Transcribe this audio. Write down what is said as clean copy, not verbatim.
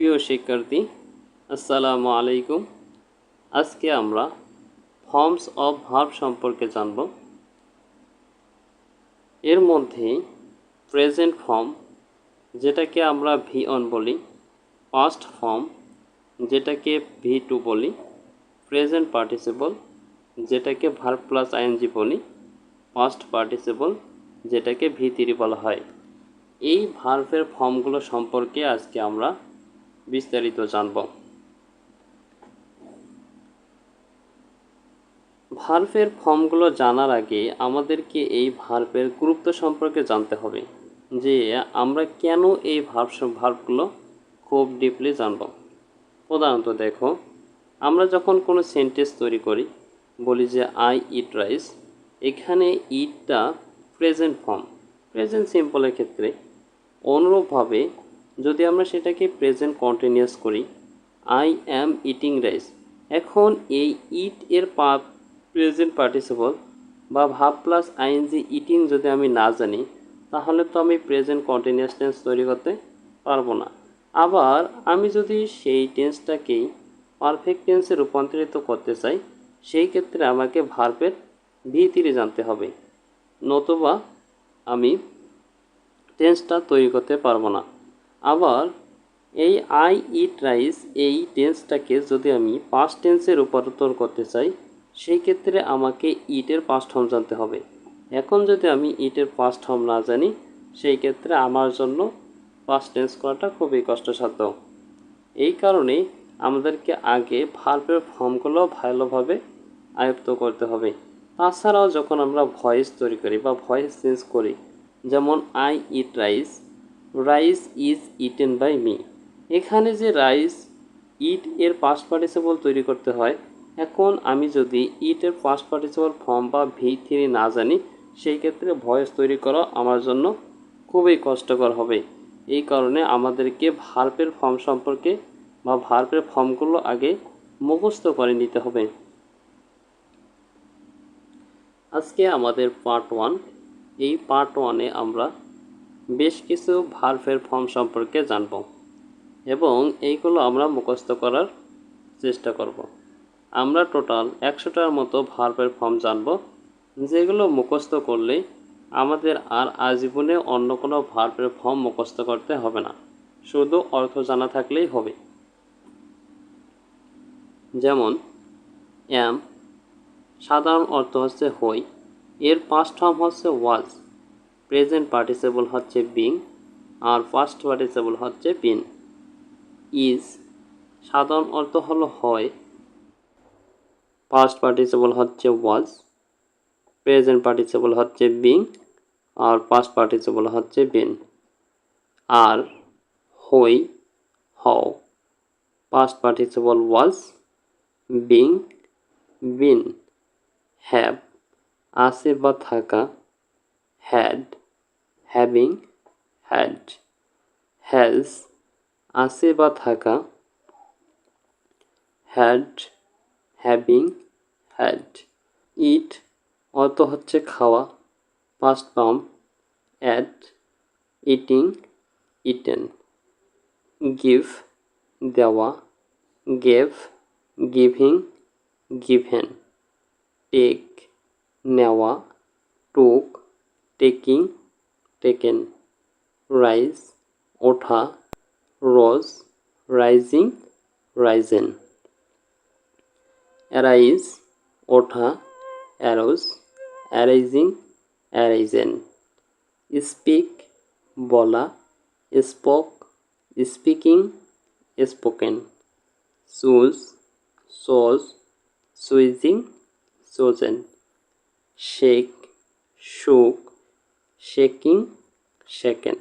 প্রিয় শিক্ষার্থী, আসসালামু আলাইকুম। আজকে আমরা ফর্মস অফ ভার্ব সম্পর্কে জানব। এর মধ্যে প্রেজেন্ট ফর্ম, যেটাকে আমরা V1 বলি, পাস্ট ফর্ম, যেটাকে V2 বলি, প্রেজেন্ট পার্টিসিপল, যেটাকে ভার্ব প্লাস আইএনজি বলি, পাস্ট পার্টিসিপল, যেটাকে V3 বলা হয়। এই ভার্বের ফর্মগুলো সম্পর্কে আজকে আমরা বিস্তারিত জানব। ভার্বের ফর্মগুলো জানার আগে আমাদেরকে এই ভার্বের গুরুত্ব সম্পর্কে জানতে হবে, যে আমরা কেন এই ভার্বগুলো খুব ডিপলি জানব। প্রধানত দেখো, আমরা যখন কোনো সেন্টেন্স তৈরি করি, বলি যে আই ইট রাইস, এখানে ইটটা প্রেজেন্ট ফর্ম, প্রেজেন্ট সিম্পলের ক্ষেত্রে। অনুরূপভাবে যদি আমরা সেটাকে প্রেজেন্ট কন্টিনিউয়াস করি, আই অ্যাম ইটিং রাইস, এখন এই ইট এর প্রেজেন্ট পার্টিসিপল বা ভার্ব প্লাস আইএনজি ইটিং যদি আমি না জানি, তাহলে তো আমি প্রেজেন্ট কন্টিনিউয়াস টেন্স তৈরি করতে পারবো না। আবার আমি যদি সেই টেন্সটাকেই পারফেক্ট টেন্সে রূপান্তরিত করতে চাই, সেই ক্ষেত্রে আমাকে ভার্বের V3 জানতে হবে, নতুবা আমি টেন্সটা তৈরি করতে পারবো না। আবার এই আই ইট রাইস এই টেন্সটাকে যদি আমি পাস্ট টেন্সে রূপান্তর করতে চাই, সেই ক্ষেত্রে আমাকে ইটের পাস্ট ফর্ম জানতে হবে। এখন যদি আমি ইটের পাস্ট ফর্ম না জানি, সেই ক্ষেত্রে আমার জন্য পাস্ট টেন্স করাটা খুবই কষ্টসাধ্য। এই কারণে আমাদেরকে আগে ভার্বের ফর্মগুলো ভালোভাবে আয়ত্ত করতে হবে। তাছাড়াও যখন আমরা ভয়েস তৈরি করি বা ভয়েস চেঞ্জ করি, যেমন I eat rice, rice is eaten by me, এখানে যে রাইস ইট এর পাস্ট পার্টিসিপল তৈরি করতে হয়, এখন আমি যদি ইট এর পাস্ট পার্টিসিপল ফর্ম বা V3 না জানি, সেই ক্ষেত্রে ভয়েস তৈরি করা আমার জন্য খুবই কষ্টকর হবে। এই কারণে আমাদেরকে ভার্বের ফর্ম সম্পর্কে বা ভার্বের ফর্মগুলো আগে মুখস্থ করে নিতে হবে। আজকে আমাদের পার্ট 1। এই পার্ট 1-এ আমরা বেশ কিছু ভার্বের ফর্ম সম্পর্কে জানব এবং এইগুলো আমরা মুখস্থ করার চেষ্টা করব। আমরা টোটাল 100টার মতো ভার্বের ফর্ম জানব, যেগুলো মুখস্থ করলে আমাদের আর আজীবনে অন্য কোনো ভার্বের ফর্ম মুখস্থ করতে হবে না, শুধু অর্থ জানা থাকলেই হবে। যেমন অ্যাম, সাধারণ অর্থ হচ্ছে হই, এর পাস্ট ফর্ম হচ্ছে ওয়াজ, প্রেজেন্ট পার্টিসিপল হচ্ছে বিং, আর পাস্ট পার্টিসিপল হচ্ছে বিন। ইজ, সাধারণ অর্থ হলো হয়, পাস্ট পার্টিসিপল হচ্ছে ওয়াজ, প্রেজেন্ট পার্টিসিপল হচ্ছে বিং, আর পাস্ট পার্টিসিপল হচ্ছে বিন। আর হই, হও, past participle was, being, been. Have, আছে বা থাকা, হ্যাড, হ্যাভিং, হ্যাড। হ্যাজ, আছে বা থাকা, হ্যাড, হ্যাভিং, হ্যাড। ইট, অর্থ হচ্ছে খাওয়া, past form ate, eating, eaten. Give, দেওয়া, গেভ, গিভিং, গিভেন। টেক, নেওয়া, টুক, টেকিং, টেকেন। রাইজ, ওঠা, রোজ, রাইজিং, রাইজেন। অ্যারাইজ, ওঠা, অ্যারোজ, অ্যারাইজিং, অ্যারাইজেন। স্পিক, বলা, spoke, speaking, spoken. Choose, chose, choosing, chosen. Shake, shook, shaking, shaken.